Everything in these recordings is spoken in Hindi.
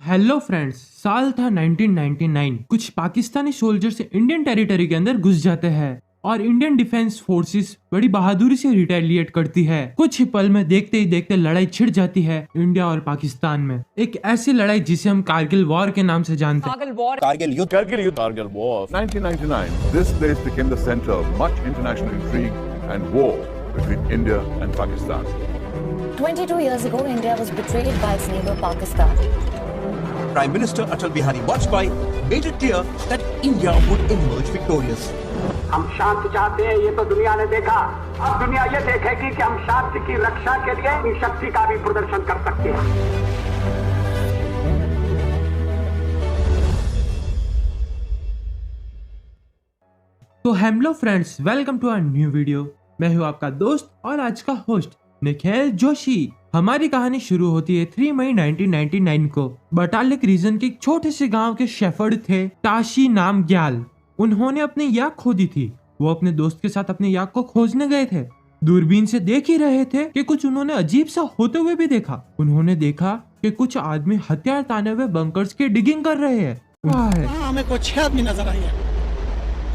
हेलो फ्रेंड्स, साल था 1999। कुछ पाकिस्तानी सोल्जर्स इंडियन टेरिटरी के अंदर घुस जाते हैं और इंडियन डिफेंस फोर्सेस बड़ी बहादुरी से रिटेलिएट करती है। कुछ ही पल में देखते ही देखते लड़ाई छिड़ जाती है इंडिया और पाकिस्तान में। एक ऐसी लड़ाई जिसे हम कारगिल वॉर के नाम से जानते हैं। Kargil War, 1999. This place became the center of much international intrigue and war between India and Pakistan. 22 years ago, India was betrayed by its neighbor Pakistan. Prime Minister Atal Bihari Vajpayee made it clear that India would emerge victorious. हम शांति चाहते हैं, ये तो दुनिया ने देखा। अब दुनिया ये देखेगी कि हम शांति की रक्षा के लिए अपनी शक्ति का भी प्रदर्शन कर सकते हैं। तो hello friends, welcome to our new video. मैं हूँ आपका दोस्त और आज का होस्ट निखिल जोशी। हमारी कहानी शुरू होती है 3 मई 1999 को। बटालिक रीजन के एक छोटे से गांव के शेफर्ड थे ताशी नाम ग्याल। उन्होंने अपनी याक खो दी थी। वो अपने दोस्त के साथ अपनी याक को खोजने गए थे। दूरबीन से देख ही रहे थे कि कुछ उन्होंने अजीब सा होते हुए भी देखा। उन्होंने देखा कि कुछ आदमी हथियार ताने हुए बंकर्स की डिगिंग कर रहे हैं। हमें कोई 6 आदमी नजर आई है।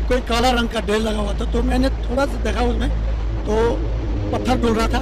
कोई काला रंग का ढेर लगा हुआ था, तो मैंने थोड़ा सा देखा उसमें, तो पत्थर डुल रहा था,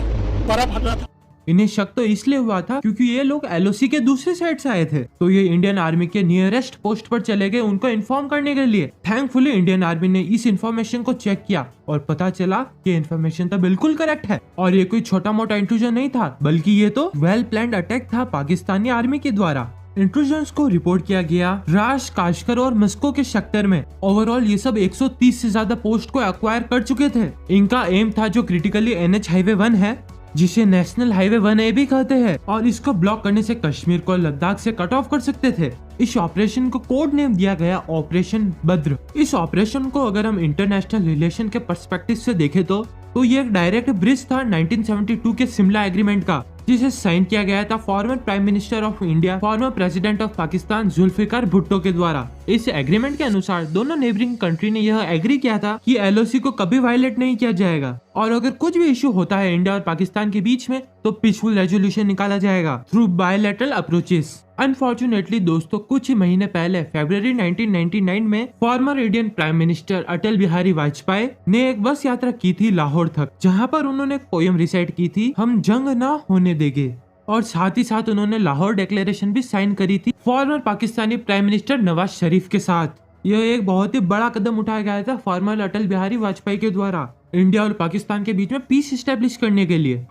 बर्फ हट रहा था। इन्हें शक तो इसलिए हुआ था क्योंकि ये लोग एलओसी के दूसरे साइड से आए थे। तो ये इंडियन आर्मी के नियरेस्ट पोस्ट पर चले गए उनको इन्फॉर्म करने के लिए। थैंकफुली इंडियन आर्मी ने इस इन्फॉर्मेशन को चेक किया और पता चला कि इन्फॉर्मेशन तो बिल्कुल करेक्ट है और ये कोई छोटा मोटा इंट्रूजन नहीं था, बल्कि ये तो वेल प्लान्ड अटैक था पाकिस्तानी आर्मी के द्वारा। इंट्रूजन्स को रिपोर्ट किया गया राश, काशकर और मस्को के सेक्टर में। ओवरऑल ये सब 130 से ज्यादा पोस्ट को एक्वायर कर चुके थे। इनका एम था जो क्रिटिकली NH हाईवे 1 है, जिसे नेशनल हाईवे 1A भी कहते हैं, और इसको ब्लॉक करने से कश्मीर को लद्दाख से कट ऑफ कर सकते थे। इस ऑपरेशन को कोड नेम दिया गया ऑपरेशन बद्र। इस ऑपरेशन को अगर हम इंटरनेशनल रिलेशन के पर्सपेक्टिव से देखें तो ये एक डायरेक्ट ब्रिज था 1972 के शिमला एग्रीमेंट का, जिसे साइन किया गया था former prime minister of India, former president of Pakistan Zulfikar Bhutto के द्वारा। इस एग्रीमेंट के अनुसार दोनों नेबरिंग कंट्री ने यह एग्री किया था कि LOC को कभी वायलेट नहीं किया जाएगा और अगर कुछ भी इशू होता है इंडिया और पाकिस्तान के बीच में तो पीसफुल रेजोल्यूशन निकाला जाएगा थ्रू बायलैटरल अप्रोचेस। अनफॉर्चुनेटली दोस्तों, कुछ ही महीने पहले फरवरी 1999 में former Indian prime minister Atal Bihari Vajpayee ने एक बस यात्रा की थी लाहौर तक, जहां पर उन्होंने एक पोयम रिसाइट की थी, हम जंग ना होने देंगे, और साथ ही साथ उन्होंने लाहौर डिक्लेरेशन भी साइन करी थी former Pakistani prime minister Nawaz Sharif के साथ। यह एक बहुत ही बड़ा कदम उठाया गया था फॉर्मर अटल बिहारी वाजपेयी के द्वारा इंडिया और पाकिस्तान के बीच में पीस स्टेब्लिश करने के लिए।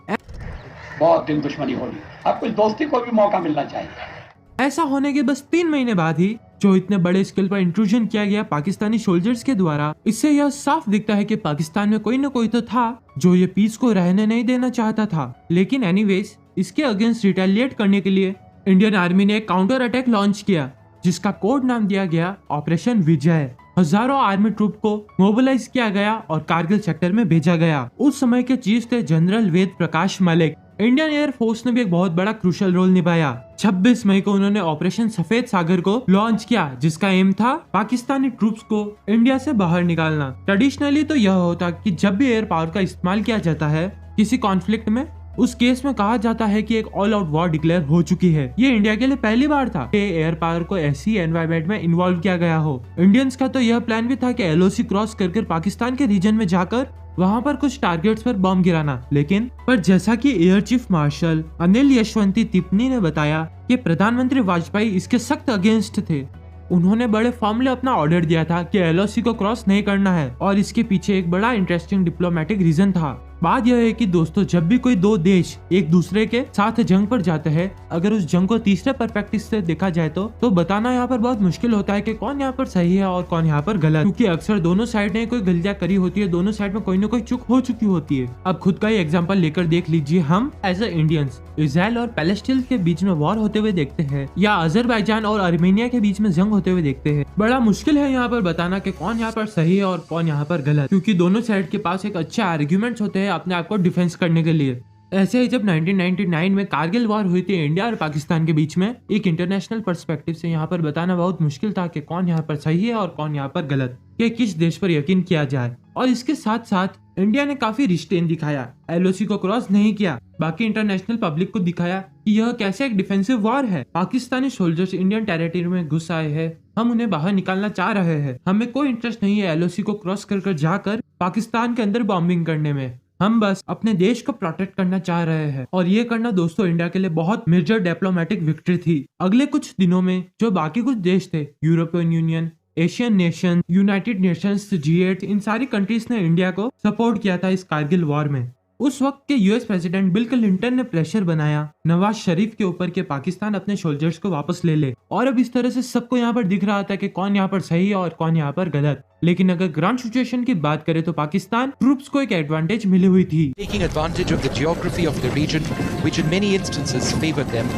बहुत दिन दुश्मनी होगी, अब कुछ दोस्ती को भी मौका मिलना चाहिए। ऐसा होने के बस 3 महीने बाद ही जो इतने बड़े स्केल पर इंट्रूजन किया गया पाकिस्तानी सोल्जर्स के द्वारा, इससे यह साफ दिखता है कि पाकिस्तान में कोई न कोई तो था जो ये पीस को रहने नहीं देना चाहता था। लेकिन एनीवेज, इसके अगेंस्ट रिटेलिएट करने के लिए इंडियन आर्मी ने एक काउंटर अटैक लॉन्च किया, जिसका कोड नाम दिया गया ऑपरेशन विजय। हजारों आर्मी ट्रूप को मोबिलाइज किया गया और कारगिल सेक्टर में भेजा गया। उस समय के चीफ थे general Ved Prakash Malik. Indian air force ने भी एक बहुत बड़ा क्रूशियल रोल निभाया। 26 मई को उन्होंने ऑपरेशन सफेद सागर को लॉन्च किया, जिसका एम था पाकिस्तानी ट्रूप्स को इंडिया से बाहर निकालना। ट्रेडिशनली तो यह होता कि जब भी एयर पावर का इस्तेमाल किया जाता है किसी कॉन्फ्लिक्ट में, उस केस में कहा जाता है कि एक ऑल आउट वॉर डिक्लेयर हो चुकी है। ये इंडिया के लिए पहली बार था कि एयर पावर को ऐसी एनवायरनमेंट में इन्वॉल्व किया गया हो। इंडियंस का तो यह प्लान भी था कि LOC क्रॉस कर पाकिस्तान के रीजन में जाकर वहां पर कुछ टारगेट्स पर बम गिराना। लेकिन जैसा कि air chief marshal Anil Yashwant Tipnis ने बताया कि प्रधानमंत्री वाजपेयी इसके सख्त अगेंस्ट थे। उन्होंने बड़े फॉर्मली अपना ऑर्डर दिया था कि LOC को क्रॉस नहीं करना है, और इसके पीछे एक बड़ा इंटरेस्टिंग डिप्लोमेटिक रीजन था। बात यह है कि दोस्तों, जब भी कोई दो देश एक दूसरे के साथ जंग पर जाते हैं, अगर उस जंग को तीसरे पर्सपेक्टिव से देखा जाए तो बताना यहाँ पर बहुत मुश्किल होता है कि कौन यहाँ पर सही है और कौन यहाँ पर गलत, क्योंकि अक्सर दोनों साइड ने कोई गलतियां करी होती है, दोनों साइड में कोई न कोई चूक हो चुकी होती है। अब खुद का ही एग्जाम्पल लेकर देख लीजिए। हम एज ए इंडियंस इजराइल और पैलेस्टाइन के बीच में वॉर होते हुए देखते हैं, या अजरबैजान और आर्मेनिया के बीच में जंग होते हुए देखते हैं। बड़ा मुश्किल है यहाँ पर बताना कि कौन यहाँ पर सही है और कौन यहाँ पर गलत, क्योंकि दोनों साइड के पास एक अच्छे आर्ग्यूमेंट्स होते हैं अपने आप को डिफेंस करने के लिए। ऐसे ही जब 1999 में कारगिल वॉर हुई थी इंडिया और पाकिस्तान के बीच में, एक इंटरनेशनल पर्सपेक्टिव से यहाँ पर बताना बहुत मुश्किल था कि कौन यहाँ पर सही है और कौन यहाँ पर गलत, कि किस देश पर यकीन किया जाए। और इसके साथ साथ इंडिया ने काफी रिस्ट्रेन दिखाया, LOC को क्रॉस नहीं किया, बाकी इंटरनेशनल पब्लिक को दिखाया कि यह कैसे एक डिफेंसिव वॉर है। पाकिस्तानी सोल्जर्स इंडियन टेरिटरी में घुस आए हैं, हम उन्हें बाहर निकालना चाह रहे हैं। हमें कोई इंटरेस्ट नहीं है एलओसी को क्रॉस कर जाकर पाकिस्तान के अंदर बॉम्बिंग करने में। हम बस अपने देश को प्रोटेक्ट करना चाह रहे हैं। और ये करना दोस्तों इंडिया के लिए बहुत मेजर डिप्लोमेटिक विक्ट्री थी। अगले कुछ दिनों में जो बाकी कुछ देश थे, European union, Asian nation, United Nations, G8, इन सारी कंट्रीज ने इंडिया को सपोर्ट किया था इस कारगिल वॉर में। उस वक्त के यूएस प्रेसिडेंट बिल क्लिंटन ने प्रेशर बनाया नवाज शरीफ के ऊपर कि पाकिस्तान अपने सोल्जर्स को वापस ले ले। और अब इस तरह से सबको यहाँ पर दिख रहा था कि कौन यहाँ पर सही है और कौन यहाँ पर गलत। लेकिन अगर ग्राउंड सिचुएशन की बात करें तो पाकिस्तान ट्रूप्स को एक एडवांटेज मिली हुई थी। Taking advantage of the geography of the region, which in many instances favored them,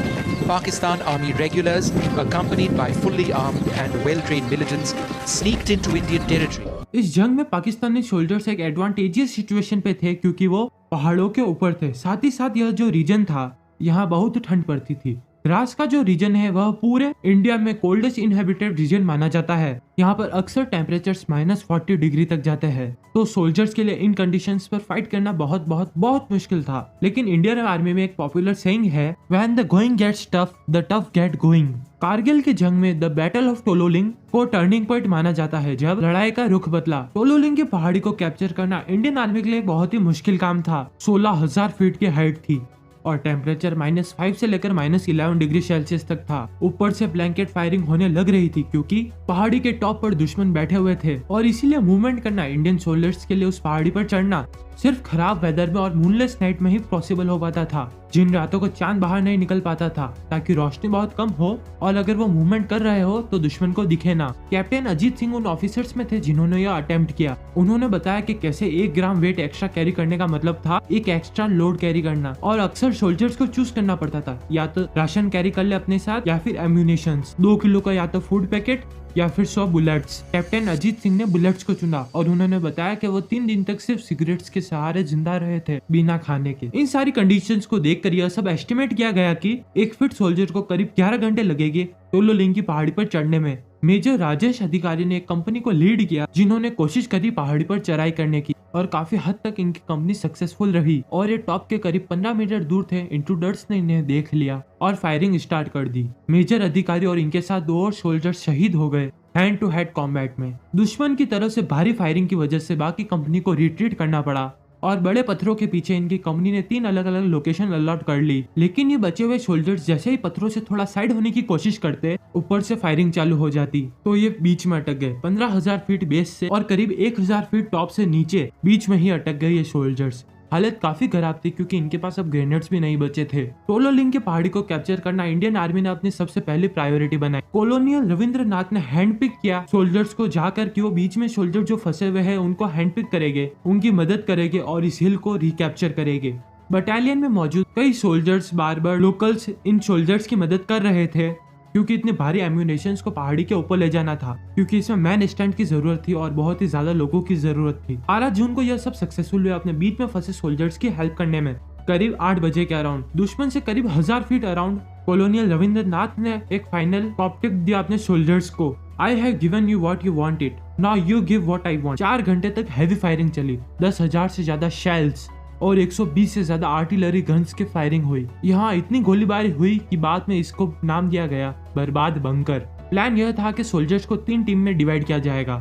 Pakistan Army regulars, accompanied by fully armed and well-trained militants, sneaked into Indian territory. इस जंग में पाकिस्तानी सोल्जर्स एक एडवांटेजियस सिचुएशन पे थे क्योंकि वो पहाड़ों के ऊपर थे। साथ ही साथ यह जो रीजन था यहाँ बहुत ठंड पड़ती थी। द्रास का जो रीजन है वह पूरे इंडिया में कोल्डेस्ट इनहेबिटेड रीजन माना जाता है। यहाँ पर अक्सर टेम्परेचर्स -40 डिग्री तक जाते हैं। तो सोल्जर्स के लिए इन कंडीशंस पर फाइट करना बहुत बहुत बहुत मुश्किल था। लेकिन इंडियन आर्मी में एक पॉपुलर सेइंग है, when the going gets tough the tough get going. Kargil के जंग में द बैटल ऑफ टोलोलिंग को टर्निंग पॉइंट माना जाता है जब लड़ाई का रुख बदला। टोलोलिंग की पहाड़ी को कैप्चर करना इंडियन आर्मी के लिए बहुत ही मुश्किल काम था। 16,000 फीट की हाइट थी और टेम्परेचर -5 से लेकर -11 डिग्री सेल्सियस तक था। ऊपर से ब्लैंकेट फायरिंग होने लग रही थी क्योंकि पहाड़ी के टॉप पर दुश्मन बैठे हुए थे और इसीलिए मूवमेंट करना इंडियन सोल्जर्स के लिए उस पहाड़ी पर चढ़ना सिर्फ खराब वेदर में और मूनलेस नाइट में ही पॉसिबल हो पाता था। जिन रातों को चांद बाहर नहीं निकल पाता था ताकि रोशनी बहुत कम हो और अगर वो मूवमेंट कर रहे हो तो दुश्मन को दिखे ना। कैप्टन अजीत सिंह उन ऑफिसर्स में थे जिन्होंने यह अटेम्प्ट किया। उन्होंने बताया कि कैसे 1 ग्राम वेट एक्स्ट्रा कैरी करने का मतलब था एक एक्स्ट्रा लोड कैरी करना और अक्सर सोल्जर्स को चूज करना पड़ता था, या तो राशन कैरी कर ले अपने साथ या फिर एम्यूनिशंस। 2 किलो का या तो फूड पैकेट या फिर 100 बुलेट्स। कैप्टन अजीत सिंह ने बुलेट्स को चुना और उन्होंने बताया कि वो 3 दिन तक सिर्फ सिगरेट्स के सहारे जिंदा रहे थे बिना खाने के। इन सारी कंडीशंस को देखकर यह सब एस्टिमेट किया गया कि एक फिट सोल्जर को करीब 11 घंटे लगेंगे टोलोलिंग की पहाड़ी पर चढ़ने में। मेजर राजेश अधिकारी ने एक कंपनी को लीड किया जिन्होंने कोशिश करी पहाड़ी पर चढ़ाई करने की और काफी हद तक इनकी कंपनी सक्सेसफुल रही और ये टॉप के करीब 15 मीटर दूर थे। इंट्रूडर्स ने इन्हें देख लिया और फायरिंग स्टार्ट कर दी। मेजर अधिकारी और इनके साथ 2 और सोल्जर्स शहीद हो गए हैंड टू हेड कॉम्बैट में। दुश्मन की तरफ से भारी फायरिंग की वजह से बाकी कंपनी को रिट्रीट करना पड़ा और बड़े पत्थरों के पीछे इनकी कंपनी ने 3 अलग अलग लोकेशन अलॉट कर ली। लेकिन ये बचे हुए सोल्जर्स जैसे ही पत्थरों से थोड़ा साइड होने की कोशिश करते, ऊपर से फायरिंग चालू हो जाती तो ये बीच में अटक गए। 15,000 फीट बेस से और करीब 1,000 फीट टॉप से नीचे बीच में ही अटक गए ये सोल्जर्स। हालत काफी खराब थी क्योंकि इनके पास अब ग्रेनेड्स भी नहीं बचे थे। टोलोलिंग के पहाड़ी को कैप्चर करना इंडियन आर्मी ने अपनी सबसे पहली प्रायोरिटी बनाई। कॉलोनियल रविंद्रनाथ ने हैंड पिक किया सोल्जर्स को जाकर कि वो बीच में सोल्जर जो फंसे हुए हैं उनको हैंड पिक करेंगे, उनकी मदद करेंगे और इस हिल को रिकैप्चर करेंगे। बटालियन में मौजूद कई सोल्जर्स बार लोकल्स इन सोल्जर्स की मदद कर रहे थे क्योंकि इतने भारी एम्यूनेशंस को पहाड़ी के ऊपर ले जाना था, क्योंकि इसमें मैन स्टैंड की जरूरत थी और बहुत ही ज्यादा लोगों की जरूरत थी। 12 जून को यह सब सक्सेसफुल हुए अपने बीच में फंसे सोल्जर्स की हेल्प करने में। करीब 8 बजे के अराउंड दुश्मन से करीब 1000 फीट अराउंड कॉलोनियल रविंद्रनाथ ने एक फाइनल टॉक्टिक दिया अपने सोल्जर्स को, I have given you what you wanted, now you give what I want. 4 घंटे तक हैवी फायरिंग चली। 10,000 से ज्यादा शेल्स और 120 से ज्यादा आर्टिलरी गन्स की फायरिंग हुई। यहाँ इतनी गोलीबारी हुई कि बाद में इसको नाम दिया गया बर्बाद बंकर। प्लान यह था कि सोल्जर्स को 3 टीम में डिवाइड किया जाएगा,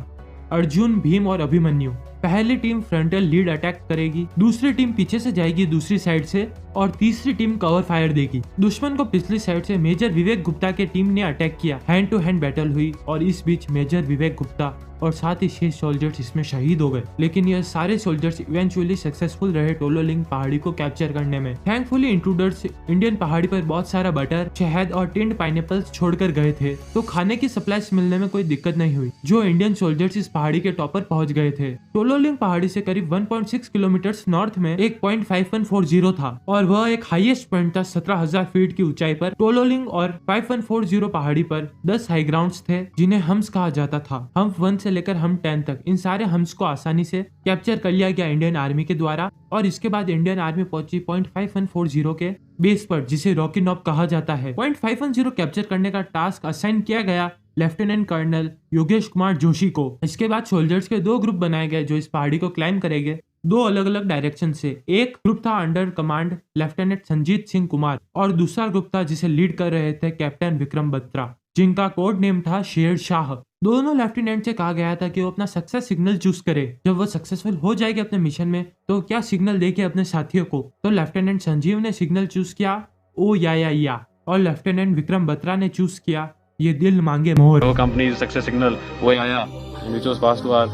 अर्जुन, भीम और अभिमन्यु। पहली टीम फ्रंटल लीड अटैक करेगी, दूसरी टीम पीछे से जाएगी दूसरी साइड से और तीसरी टीम कवर फायर देगी। दुश्मन को पिछली साइड से मेजर विवेक गुप्ता के टीम ने अटैक किया। हैंड टू हैंड बैटल हुई और इस बीच मेजर विवेक गुप्ता और साथ ही 6 सोल्जर्स इसमें शहीद हो गए। लेकिन यह सारे सोल्जर्स इवेंचुअली सक्सेसफुल रहे टोलोलिंग पहाड़ी को कैप्चर करने में। थैंकफुली इंट्रूडर्स इंडियन पहाड़ी पर बहुत सारा बटर, शहद और टिंड पाइनएप्पल्स छोड़कर गए थे, तो खाने की सप्लाईज मिलने में कोई दिक्कत नहीं हुई। जो इंडियन सोल्जर्स इस पहाड़ी के टॉप पर पहुंच गए थे। टोलोलिंग पहाड़ी से करीब 1.6 किलोमीटर नॉर्थ में एक पॉइंट 5140 था और वह एक हाईएस्ट पॉइंट था 17,000 फीट की ऊंचाई पर। टोलोलिंग और 5140 पहाड़ी पर 10 हाई ग्राउंड्स थे जिन्हें हम्स कहा जाता था। हम्प 1 से लेकर हम्प 10 तक इन सारे हम्स को आसानी से कैप्चर कर लिया गया इंडियन आर्मी के द्वारा और इसके बाद इंडियन आर्मी पहुंची 5140 के बेस पर जिसे रॉकी नॉब कहा जाता है। 5110 कैप्चर करने का टास्क असाइन किया गया लेफ्टिनेंट कर्नल योगेश कुमार जोशी को। इसके बाद सोल्जर्स के 2 ग्रुप बनाए गए जो इस पहाड़ी को क्लाइम करेंगे दो अलग अलग डायरेक्शन से। एक ग्रुप था under command lieutenant Sanjeet Singh Kumar और दूसरा ग्रुप था जिसे लीड कर रहे थे कैप्टन विक्रम बत्रा, जिनका कोड नेम था शेर शाह। दोनों लेफ्टिनेंट से कहा गया था कि वो अपना सक्सेस सिग्नल चूज करे। जब वो सक्सेसफुल हो जाएगी अपने मिशन में तो क्या सिग्नल देके अपने साथियों को। तो लेफ्टिनेंट संजीव ने सिग्नल चूज किया ओ या और लेफ्टिनेंट विक्रम बत्रा ने चूज किया ये दिल मांगे मोर। Our company's success signal, Oyaya, which was passed to our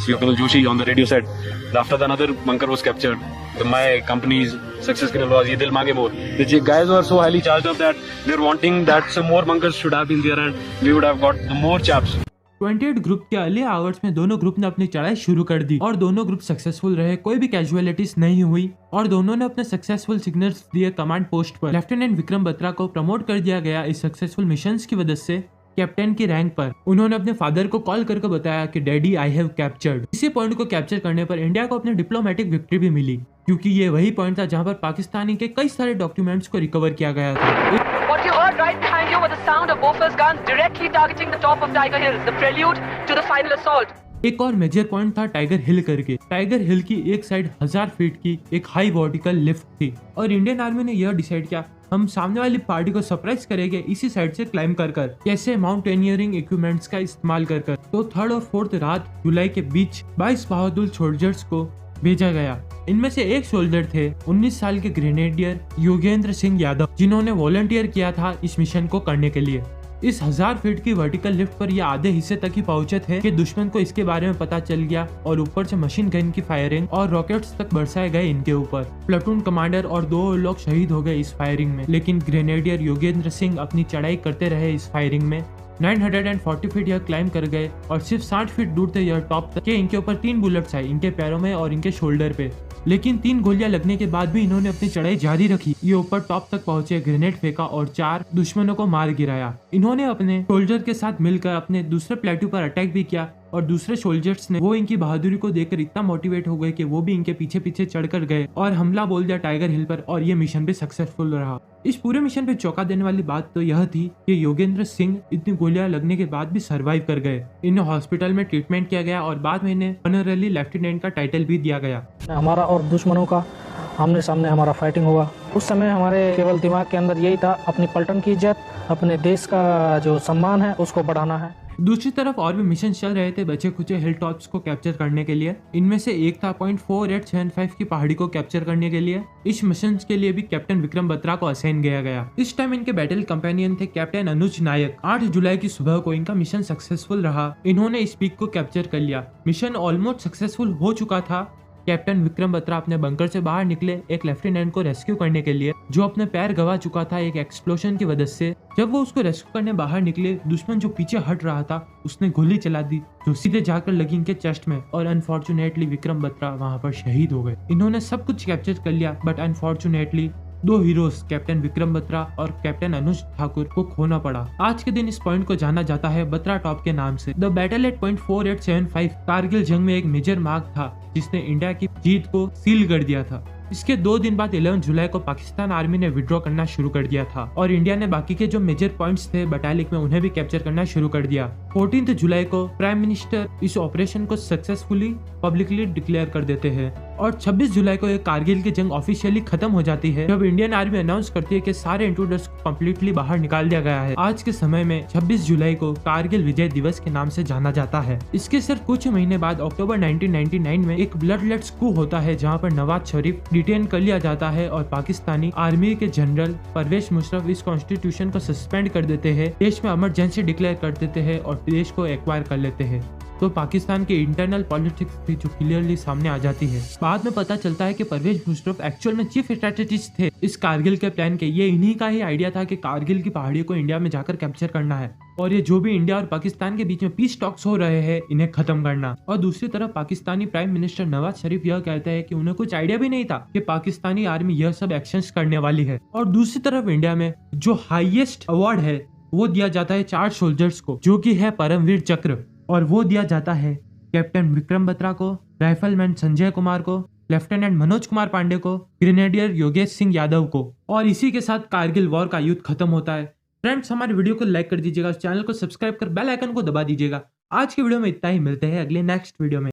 CEO Colonel Joshi on the radio set. After the another bunker was captured, my company's success signal was Ye Dil Mange More. The guys were so highly charged up that they're wanting that some more bunkers should have been there and we would have got more chaps. 28 group के अर्ली आवर्स में दोनों ग्रुप ने अपनी चढ़ाई शुरू कर दी और दोनों ग्रुप सक्सेसफुल रहे, कोई भी कैजुअलिटीज नहीं हुई और दोनों ने अपने सक्सेसफुल सिग्नल्स दिए कमांड पोस्ट पर। लेफ्टिनेंट विक्रम बत्रा को प्रमोट कर दिया गया इस सक्सेसफुल मिशंस की वजह से कैप्टन की रैंक पर। उन्होंने अपने फादर को कॉल करके बताया कि डैडी आई हैव कैप्चर्ड। इसी पॉइंट को कैप्चर करने पर इंडिया को अपनी डिप्लोमेटिक विक्ट्री भी मिली, क्योंकि ये वही पॉइंट था जहां पर पाकिस्तानी के कई सारे डॉक्यूमेंट्स को रिकवर किया गया था। What you heard right behind you was the sound of Bofors guns directly targeting the top of Tiger Hill, the prelude to the final assault. एक और मेजर पॉइंट था टाइगर हिल करके। टाइगर हिल की एक साइड 1000 फीट की एक हाई वर्टिकल लिफ्ट थी और इंडियन आर्मी ने यह डिसाइड किया हम सामने वाली पार्टी को सरप्राइज करेंगे इसी साइड से क्लाइम कर कैसे माउंटेनियरिंग इक्विपमेंट्स का इस्तेमाल कर। तो 3rd और 4th रात जुलाई के बीच 22 बहादुर सोल्जर्स को भेजा गया। इनमें से एक सोल्जर थे 19 साल के ग्रेनेडियर योगेंद्र सिंह यादव, जिन्होंने वॉलंटियर किया था इस मिशन को करने के लिए। इस 1000 फीट की वर्टिकल लिफ्ट पर ये आधे हिस्से तक ही पहुंचे थे कि दुश्मन को इसके बारे में पता चल गया और ऊपर से मशीन गन की फायरिंग और रॉकेट्स तक बरसाए गए इनके ऊपर। प्लाटून कमांडर और 2 लोग शहीद हो गए इस फायरिंग में, लेकिन ग्रेनेडियर योगेंद्र सिंह अपनी चढ़ाई करते रहे इस फायरिंग में। 940 फीट यह क्लाइम कर गए और सिर्फ 60 फीट दूर थे यह टॉप तक। इनके ऊपर 3 बुलेट्स आए, इनके पैरों में और इनके शोल्डर पे, लेकिन 3 गोलियां लगने के बाद भी इन्होंने अपनी चढ़ाई जारी रखी। ये ऊपर टॉप तक पहुंचे, ग्रेनेड फेंका और 4 दुश्मनों को मार गिराया। इन्होंने अपने सोल्जर के साथ मिलकर अपने दूसरे प्लेटू पर अटैक भी किया और दूसरे सोल्जर्स ने वो इनकी बहादुरी को देखकर इतना मोटिवेट हो गए कि वो भी इनके पीछे पीछे चढ़कर गए और हमला बोल दिया टाइगर हिल पर और ये मिशन भी सक्सेसफुल रहा। इस पूरे मिशन पे चौंका देने वाली बात तो यह थी कि योगेंद्र सिंह इतनी गोलियां लगने के बाद भी सरवाइव कर गए। इन्हें हॉस्पिटल में ट्रीटमेंट किया गया और बाद में इन्हें ऑनररी लेफ्टिनेंट का टाइटल भी दिया गया। हमारा और दुश्मनों का आमने सामने हमारा फाइटिंग हुआ। उस समय हमारे केवल दिमाग के अंदर यही था अपनी पलटन की इज्जत, अपने देश का जो सम्मान है उसको बढ़ाना है। दूसरी तरफ और भी मिशन चल रहे थे बचे खुचे हिल टॉप्स को कैप्चर करने के लिए। इनमें से एक था 0.4875 की पहाड़ी को कैप्चर करने के लिए। इस मिशन के लिए भी कैप्टन विक्रम बत्रा को असाइन किया गया। इस टाइम इनके बैटल कंपेनियन थे कैप्टन अनुज नायक। 8 जुलाई की सुबह को इनका मिशन सक्सेसफुल रहा। इन्होंने इस पीक को कैप्चर कर लिया। मिशन ऑलमोस्ट सक्सेसफुल हो चुका था। कैप्टन विक्रम बत्रा अपने बंकर से बाहर निकले एक लेफ्टिनेंट को रेस्क्यू करने के लिए, जो अपने पैर गवा चुका था एक एक्सप्लोजन की वजह से। जब वो उसको रेस्क्यू करने बाहर निकले, दुश्मन जो पीछे हट रहा था उसने गोली चला दी जो सीधे जाकर लगी इनके चेस्ट में और अनफॉर्चुनेटली विक्रम बत्रा वहां पर शहीद हो गए। इन्होंने सब कुछ कैप्चर कर लिया but unfortunately 2 heroes captain Vikram Batra और कैप्टन अनुज ठाकुर को खोना पड़ा। आज के दिन इस पॉइंट को जाना जाता है बत्रा टॉप के नाम से। द बैटल एट 0.4875 कारगिल जंग में एक मेजर मार्क था जिसने इंडिया की जीत को सील कर दिया था। इसके 2 दिन बाद 11 जुलाई को पाकिस्तान आर्मी ने विड्रॉ करना शुरू कर दिया था और इंडिया ने बाकी के जो मेजर पॉइंट्स थे बटालिक में उन्हें भी कैप्चर करना शुरू कर दिया। 14 जुलाई को प्राइम मिनिस्टर इस ऑपरेशन को सक्सेसफुली पब्लिकली डिक्लेयर कर देते हैं और 26 जुलाई को एक कारगिल की जंग ऑफिशियली खत्म हो जाती है जब इंडियन आर्मी अनाउंस करती है कि सारे इंट्रूडर्स को कम्प्लीटली बाहर निकाल दिया गया है। आज के समय में 26 जुलाई को कारगिल विजय दिवस के नाम से जाना जाता है। इसके सिर्फ कुछ महीने बाद अक्टूबर 1999 में एक ब्लडलेस कू होता है जहाँ पर नवाज शरीफ डिटेन कर लिया जाता है और पाकिस्तानी आर्मी के जनरल परवेज मुशर्रफ इस कॉन्स्टिट्यूशन को सस्पेंड कर देते हैं, देश में इमरजेंसी डिक्लेयर कर देते हैं और देश को एक्वायर कर लेते हैं। तो पाकिस्तान के इंटरनल पॉलिटिक्स भी जो क्लियरली सामने आ जाती है। बाद में पता चलता है कि परवेज मुशर्रफ एक्चुअल में चीफ स्ट्रेटेजिस्ट थे इस कारगिल के प्लान के। ये इन्हीं का ही आइडिया था कि कारगिल की पहाड़ियों को इंडिया में जाकर कैप्चर करना है और ये जो भी इंडिया और पाकिस्तान के बीच में पीस टॉक्स हो रहे हैं इन्हें खत्म करना। और दूसरी तरफ पाकिस्तानी प्राइम मिनिस्टर नवाज शरीफ यह कहते हैं कि उन्हें कुछ आइडिया भी नहीं था कि पाकिस्तानी आर्मी यह सब एक्शंस करने वाली है। और दूसरी तरफ इंडिया में जो हाईएस्ट अवार्ड है वो दिया जाता है 4 सोल्जर्स को, जो कि है परमवीर चक्र, और वो दिया जाता है कैप्टन विक्रम बत्रा को, राइफलमैन संजय कुमार को, लेफ्टिनेंट मनोज कुमार पांडे को, ग्रेनेडियर योगेश सिंह यादव को। और इसी के साथ कारगिल वॉर का युद्ध खत्म होता है। फ्रेंड्स, हमारे वीडियो को लाइक कर दीजिएगा, चैनल को सब्सक्राइब कर बेल आइकन को दबा दीजिएगा। आज की वीडियो में इतना ही, मिलते हैं अगले नेक्स्ट वीडियो में।